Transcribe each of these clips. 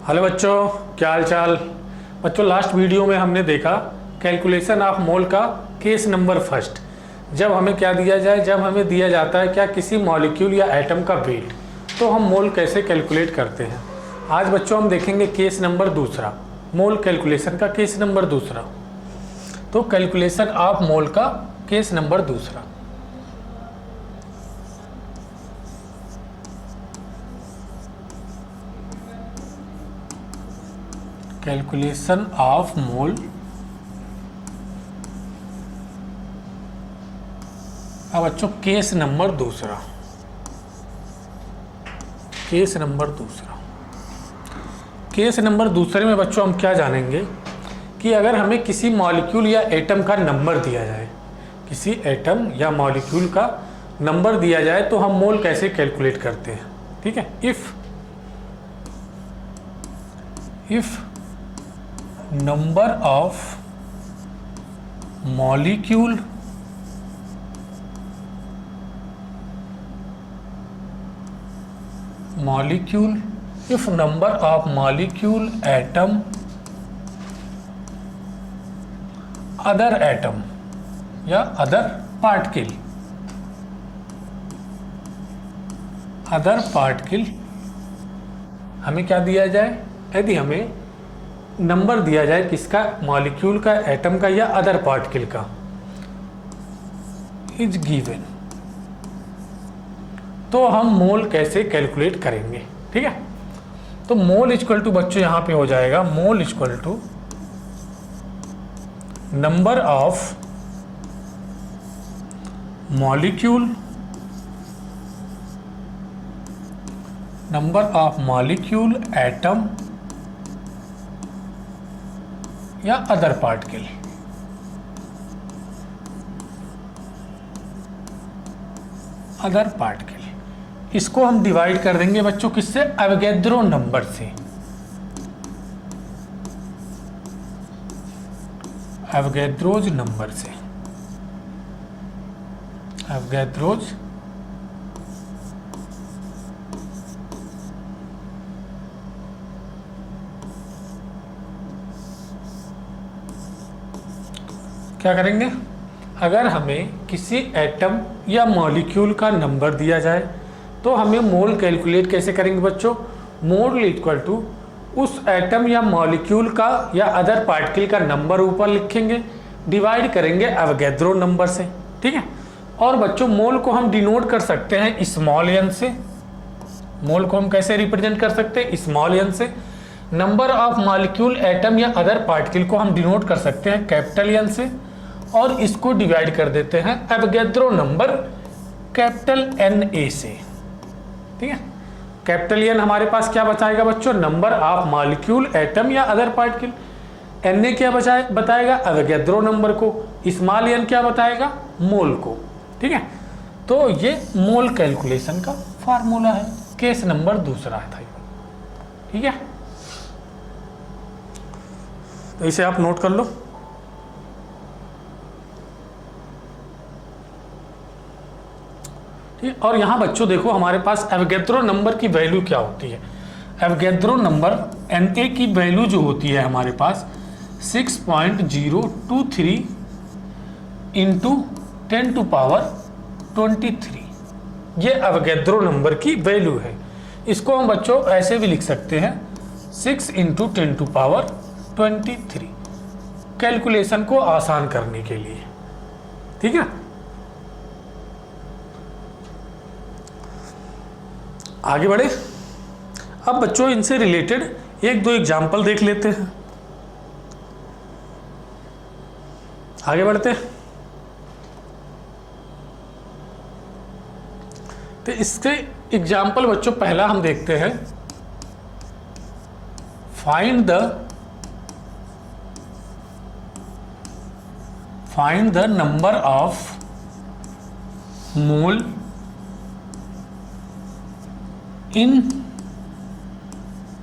Hello बच्चों, क्या हाल चाल। बच्चों, लास्ट वीडियो में हमने देखा कैलकुलेशन ऑफ मोल का केस नंबर फर्स्ट। जब हमें क्या दिया जाए, जब हमें दिया जाता है क्या किसी मॉलिक्यूल या एटम का वेट, तो हम मोल कैसे कैलकुलेट करते हैं। आज बच्चों हम देखेंगे केस नंबर दूसरा, मोल कैलकुलेशन का केस नंबर दूसरा। तो कैलकुलेशन ऑफ मोल का केस नंबर दूसरा। कैलकुलेशन ऑफ मोल अब बच्चों केस नंबर दूसरा। केस नंबर दूसरा, केस नंबर दूसरे में बच्चों हम क्या जानेंगे कि अगर हमें किसी मॉलिक्यूल या एटम का नंबर दिया जाए, किसी एटम या मॉलिक्यूल का नंबर दिया जाए तो हम मोल कैसे कैलकुलेट करते हैं। ठीक है, if number of molecule if number of molecule atom other atom या other particle हमें क्या दिया जाए, यदि हमें नंबर दिया जाए किसका, मॉलिक्यूल का, एटम का या अदर पार्टिकल का, इज गिवन, तो हम मोल कैसे कैलकुलेट करेंगे। ठीक है, तो मोल इक्वल टू बच्चों यहां पे हो जाएगा mole equal to number of molecule atom या अदर पार्टिकल। इसको हम डिवाइड कर देंगे बच्चों किससे, एवोगैड्रो नंबर से। एवोगैड्रोज नंबर से, एवोगैड्रोज क्या करेंगे, अगर हमें किसी एटम या मॉलिक्यूल का नंबर दिया जाए तो हमें मोल कैलकुलेट कैसे करेंगे बच्चों, मोल इक्वल टू उस एटम या मॉलिक्यूल का या अदर पार्टिकल का नंबर ऊपर लिखेंगे, डिवाइड करेंगे एवोगैड्रो नंबर से। ठीक है, और बच्चों मोल को हम डिनोट कर सकते हैं स्मॉल एन से। मोल को हम कैसे रिप्रेजेंट कर सकते हैं, स्मॉल एन से। नंबर ऑफ मॉलिक्यूल, एटम या अदर पार्टिकल को हम डिनोट कर सकते हैं कैपिटल एन से, और इसको डिवाइड कर देते हैं Avogadro number capital N A से। ठीक है, कैपिटल एन हमारे पास क्या बचाएगा बच्चों, नंबर ऑफ मॉलिक्यूल, एटम या अदर पार्टिकल। एन ए क्या बताएगा, एवोगैड्रो नंबर को। स्मॉल एन क्या बताएगा, मोल को। ठीक है, तो ये मोल कैलकुलेशन का फार्मूला है, केस नंबर दूसरा था। ठीक है, तो इसे आप नोट कर लो। ठीक, और यहाँ बच्चों देखो हमारे पास एवोगैड्रो नंबर की वैल्यू क्या होती है। एवोगैड्रो नंबर Na की वैल्यू जो होती है हमारे पास 6.023 इंटू 10⁻23, ये एवोगैड्रो नंबर की वैल्यू है। इसको हम बच्चों ऐसे भी लिख सकते हैं 6 इंटू 10⁻23, कैलकुलेशन को आसान करने के लिए। ठीक है, आगे बढ़े। अब बच्चों इनसे रिलेटेड एक दो एग्जाम्पल देख लेते हैं, आगे बढ़ते हैं। तो इसके एग्जाम्पल बच्चों पहला हम देखते हैं, find the number of mole in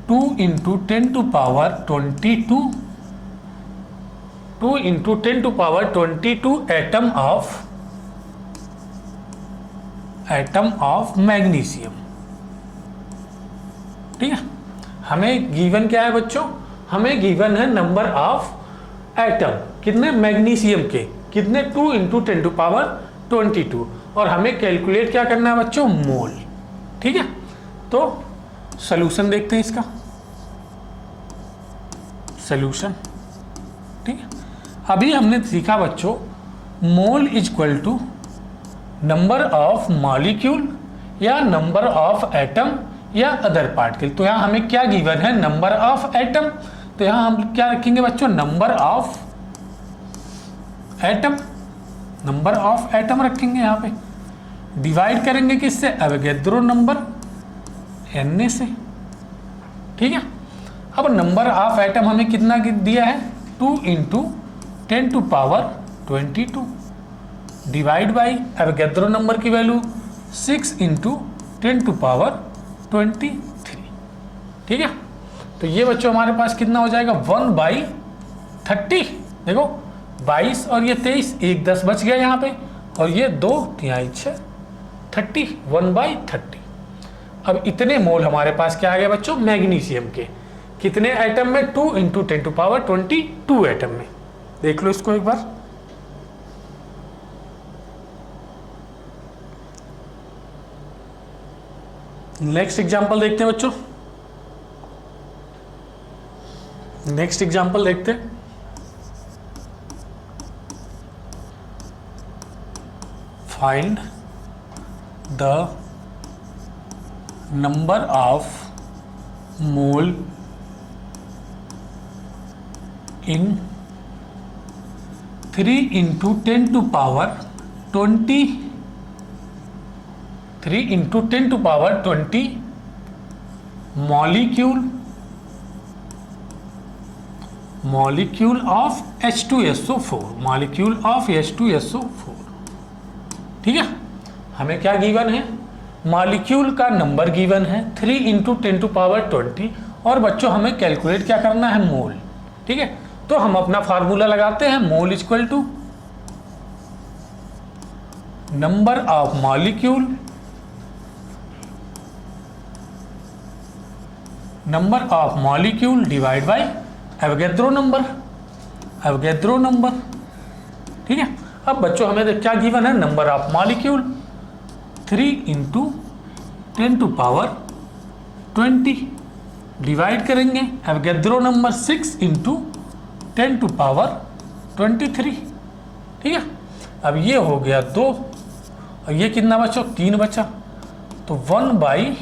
2 into 10⁻22 atom of magnesium। ठीक है, हमें गिवन क्या है बच्चों, हमें गिवन है नंबर ऑफ एटम, कितने, मैग्नीशियम के, कितने, 2 × 10⁻²2 और हमें कैलकुलेट क्या करना है बच्चों, मोल। ठीक है, तो सॉल्यूशन देखते हैं इसका, सॉल्यूशन। ठीक है, अभी हमने सीखा बच्चों mole is equal to number of molecule या नंबर ऑफ एटम या अदर पार्टिकल। तो यहाँ हमें क्या गिवन है, नंबर ऑफ एटम, तो यहाँ हम क्या रखेंगे बच्चों, number of atom, number of atom रखेंगे यहाँ पे, डिवाइड करेंगे किससे, एवोगैड्रो नंबर Na से। ठीक है, अब नंबर ऑफ एटम हमें कितना दिया है, 2 × 10⁻22 डिवाइड बाई एवोगैड्रो नंबर की वैल्यू 6 × 10⁻23। ठीक है, तो ये बच्चों हमारे पास कितना हो जाएगा, 1/30। देखो 22 और ये 23, 1 10 बच गया यहाँ पे, और ये 2 3 6 30, 1/30। अब इतने मोल हमारे पास क्या आ गया बच्चों, मैग्नीशियम के, कितने एटम में, 2 × 10⁻22 एटम में। देख लो इसको एक बार, नेक्स्ट एग्जांपल देखते हैं बच्चों, नेक्स्ट एग्जांपल देखते हैं। Find the number of mole in 3 × 10⁻20 3 × 10⁻20 molecule of H2SO4, molecule of H2SO4। ठीक है, हमें क्या गिवन है, मॉलिक्यूल का नंबर गिवन है 3 × 10⁻20 और बच्चों हमें कैलकुलेट क्या करना है, मोल। ठीक है, तो हम अपना फार्मूला लगाते हैं, mole is equal to number of molecule, number of molecule divide by Avogadro number, Avogadro number. ठीक है, अब बच्चों हमें क्या गिवन है, नंबर ऑफ मॉलिक्यूल 3 × 10⁻20 डिवाइड करेंगे एवोगैड्रो नंबर 6 × 10⁻23। ठीक है, अब ये हो गया 2 और ये कितना बच्चों, 3 बचा, तो 1/30,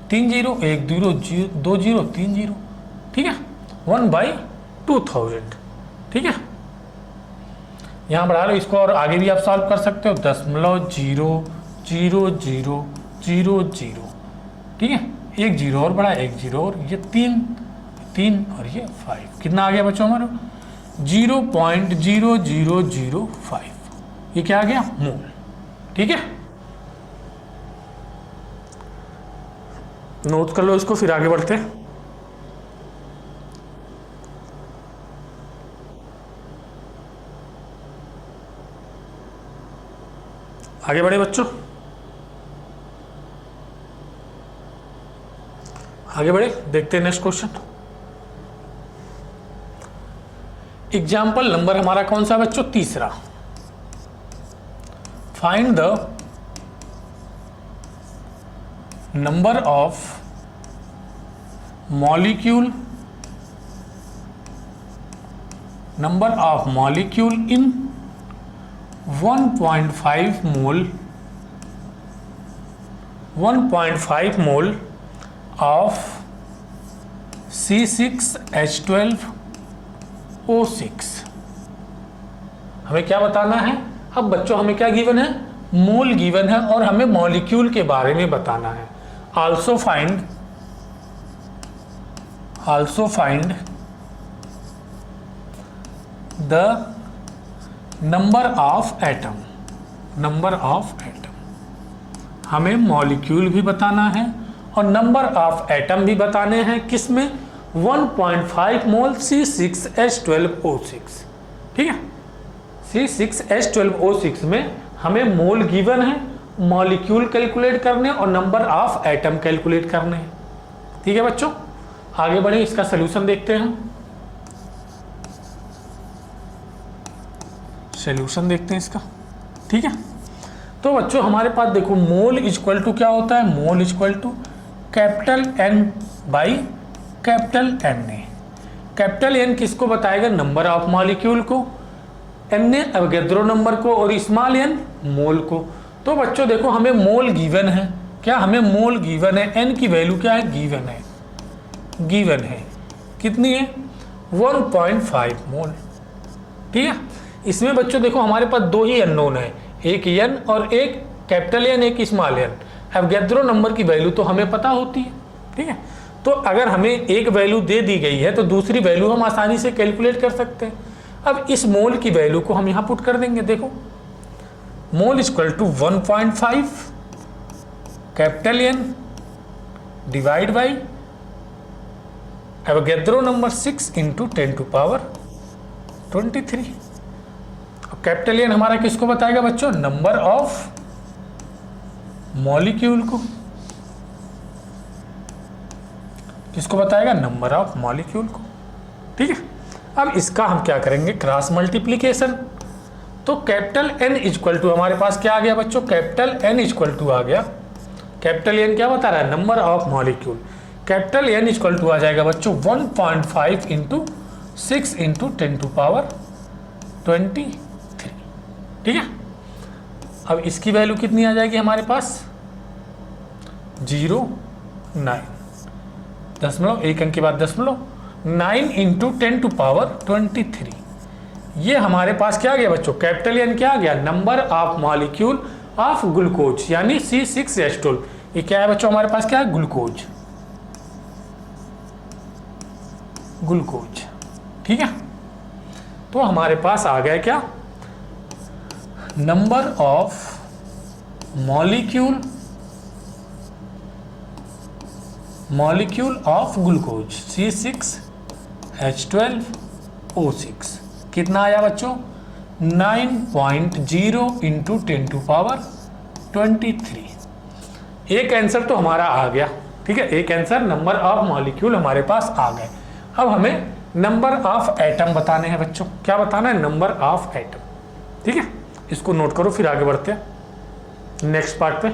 1 0 2 0 3 0। ठीक है, 1/2000। ठीक है, यहाँ बढ़ा लो इसको और आगे भी आप सॉल्व कर सकते हो, 0.000000। ठीक है, 1 0 और बढ़ा, 1 0 और ये 3 और ये 5, कितना आ गया बच्चों हमारा, 0.0005। ये क्या आ गया, मोल। ठीक है, नोट कर लो इसको, फिर आगे बढ़ते हैं। आगे बढ़े बच्चों, आगे बढ़े, देखते हैं नेक्स्ट क्वेश्चन। एग्जाम्पल नंबर हमारा कौन सा बच्चों, तीसरा। Find the number of molecule, number of molecule in 1.5 mole of C6H12O6। हमें क्या बताना है, अब बच्चों हमें क्या गिवन है, मोल गिवन है और हमें मॉलिक्यूल के बारे में बताना है। Also find the number of atom, number of atom, हमें मॉलिक्यूल भी बताना है और नंबर ऑफ एटम भी बताने हैं, किसमें, 1.5 मोल C6H12O6। ठीक है, C6H12O6 में हमें मोल गिवन है, मॉलिक्यूल कैलकुलेट करने और नंबर ऑफ एटम कैलकुलेट करने हैं। ठीक है बच्चों, आगे बढ़े, इसका सोल्यूशन देखते हैं हम। सोल्यूशन देखते हैं इसका, ठीक है। तो बच्चों हमारे पास देखो मोल इक्वल टू क्या होता है, mole equal to capital N by capital Na। Capital N किसको बताएगा, नंबर ऑफ मॉलिक्यूल को, Na अवोगाद्रो नंबर को, और स्मॉल n मोल को। तो बच्चों देखो हमें मोल गिवन है, क्या हमें मोल गिवन है, n की वैल्यू क्या है, गिवन है, गिवन है कितनी है 1.5 मोल, ठीक है। इसमें बच्चों देखो हमारे पास दो ही अननोन है, एक n और एक कैपिटल N, एक स्मॉल n। अवोगाद्रो नंबर की वैल्यू तो हमें पता होती है, ठीक है। तो अगर हमें एक वैल्यू दे दी गई है तो दूसरी वैल्यू हम आसानी से कैलकुलेट कर सकते हैं। अब इस मोल की वैल्यू को हम यहाँ पुट कर देंगे, देखो mole equal to 1.5 capital N divide by Avogadro number 6 into 10 to power 23। Capital N हमारा किसको बताएगा बच्चों, नंबर ऑफ मॉलिक्यूल को, किसको बताएगा, नंबर ऑफ मॉलिक्यूल को, ठीक है। अब इसका हम क्या करेंगे, क्रॉस मल्टीप्लीकेशन। तो कैपिटल N इक्वल टू हमारे पास क्या आ गया बच्चों, कैपिटल N इक्वल टू आ गया, कैपिटल N क्या बता रहा है, number of molecule. Capital N equal to आ जाएगा बच्चों 1.5 इंटू 6 इंटू 10 टू पावर 23, ठीक है। अब इसकी वैल्यू कितनी आ जाएगी हमारे पास, 0.9, दशमलव, एक अंक के बाद दशमलव, 9 इंटू 10 टू पावर 23। ये हमारे पास क्या आ गया बच्चों, कैपिटल N क्या आ गया, number of molecule of glucose, यानी C6H12। ये क्या है बच्चों, हमारे पास क्या है, ग्लूकोज, ग्लूकोज, ठीक है। तो हमारे पास आ गया क्या, number of molecule, molecule of glucose C6H12O6 कितना आया बच्चों, 9.0 इंटू 10 टू पावर 23। एक आंसर तो हमारा आ गया, ठीक है, एक आंसर नंबर ऑफ मॉलिक्यूल हमारे पास आ गए। अब हमें नंबर ऑफ एटम बताने हैं बच्चों, क्या बताना है, नंबर ऑफ एटम, ठीक है। इसको नोट करो, फिर आगे बढ़ते हैं नेक्स्ट पार्ट पे।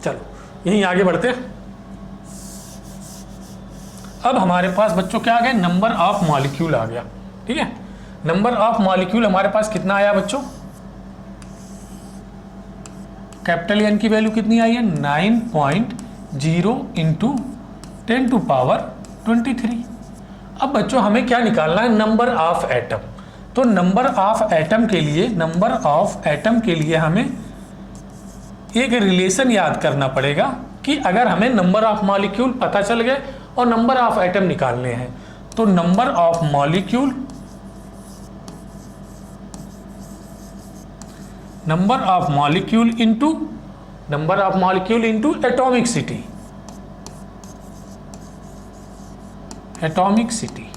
चलो यहीं आगे बढ़ते हैं। अब हमारे पास बच्चों क्या आ गया, नंबर ऑफ मॉलिक्यूल आ गया, ठीक है। नंबर ऑफ मॉलिक्यूल हमारे पास कितना आया बच्चों, कैपिटल N की वैल्यू कितनी आई है, 9.0 इंटू 10 टू पावर 23। अब बच्चों हमें क्या निकालना है, नंबर ऑफ एटम। तो नंबर ऑफ एटम के लिए, नंबर ऑफ एटम के लिए हमें एक रिलेशन याद करना पड़ेगा कि अगर हमें नंबर ऑफ मॉलिक्यूल पता चल गए और नंबर ऑफ एटम निकालने हैं, तो number of molecule, number of molecule into, number of molecule into atomic city, atomic city,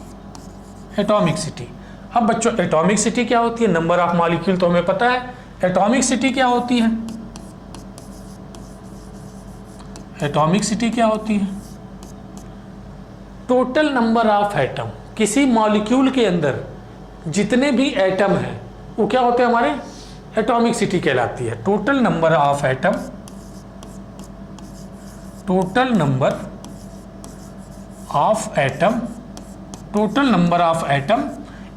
atomic city. अब बच्चों एटॉमिक सिटी क्या होती है, नंबर ऑफ मॉलिक्यूल तो हमें पता है, एटॉमिक सिटी क्या होती है, एटॉमिक सिटी क्या होती है, टोटल नंबर ऑफ एटम, किसी मॉलिक्यूल के अंदर जितने भी एटम हैं वो क्या होते हैं हमारे, एटॉमिक सिटी कहलाती है। Total number of atom, total number of atom, total number of atom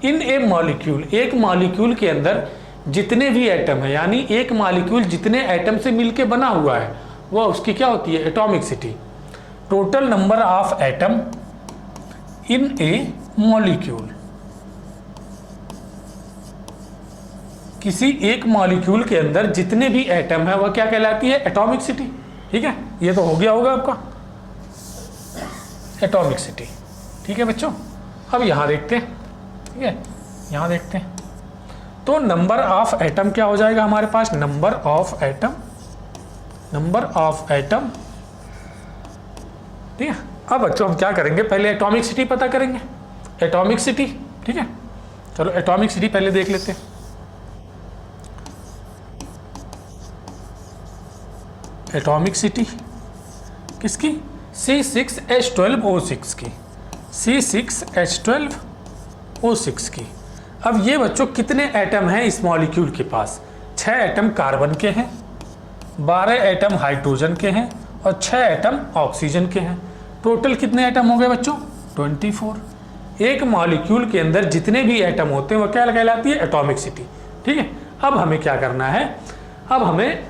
in A molecule, एक मॉलिक्यूल के अंदर जितने भी एटम है, यानी एक मॉलिक्यूल जितने एटम से मिलके बना हुआ है वह उसकी क्या होती है, atomic city. Total number of atom in A molecule, किसी एक मॉलिक्यूल के अंदर जितने भी एटम है वह क्या कहलाती है, एटॉमिक सिटी, ठीक है। ये तो हो गया होगा आपका एटॉमिक सिटी, ठीक है बच्चों। अब यहाँ देखते हैं, ठीक है, यहाँ देखते हैं। तो नंबर ऑफ एटम क्या हो जाएगा हमारे पास, number of atom, number of atom, ठीक है। अब बच्चों हम क्या करेंगे, पहले एटॉमिक सिटी पता करेंगे, एटॉमिक सिटी, ठीक है। चलो एटॉमिक सिटी पहले देख लेते हैं। एटॉमिक सिटी किसकी, C6H12O6 की, C6H12O6 की। अब ये बच्चों कितने एटम हैं इस मॉलिक्यूल के पास, 6 एटम कार्बन के हैं, 12 एटम हाइड्रोजन के हैं और 6 एटम ऑक्सीजन के हैं। टोटल कितने एटम हो गए बच्चों, 24। एक मॉलिक्यूल के अंदर जितने भी एटम होते हैं वो क्या कहलाती है, एटॉमिक सिटी। ठीक है, अब हमें क्या करना है, अब हमें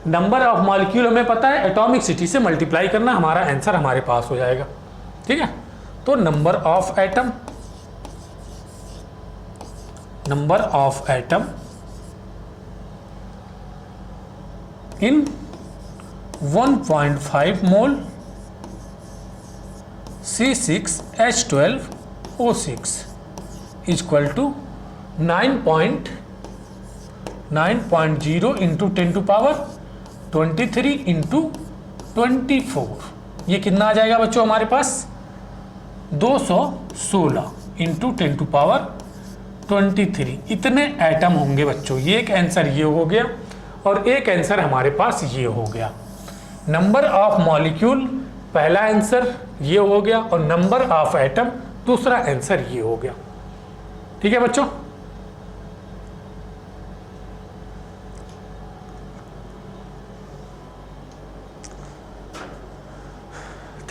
नंबर ऑफ मॉलिक्यूल हमें पता है, एटॉमिक सिटी से मल्टीप्लाई करना, हमारा आंसर हमारे पास हो जाएगा। ठीक है, तो number of atom in 1.5 mole C6H12O6 equal to 9.0 into 10 to power 23 into 24। ये कितना आ जाएगा बच्चों हमारे पास, 216 इंटू 10 टू पावर 23। इतने एटम होंगे बच्चों। ये एक आंसर ये हो गया और एक आंसर हमारे पास ये हो गया। नंबर ऑफ मॉलिक्यूल पहला आंसर ये हो गया और नंबर ऑफ एटम दूसरा आंसर ये हो गया। ठीक है बच्चों,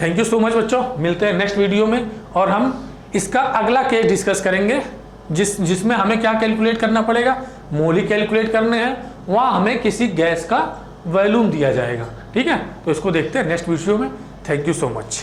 थैंक यू सो मच बच्चों। मिलते हैं नेक्स्ट वीडियो में और हम इसका अगला केस डिस्कस करेंगे जिसमें हमें क्या कैलकुलेट करना पड़ेगा, मोल ही कैलकुलेट करने हैं। वहां हमें किसी गैस का वॉल्यूम दिया जाएगा। ठीक है, तो इसको देखते हैं नेक्स्ट वीडियो में। Thank you so much.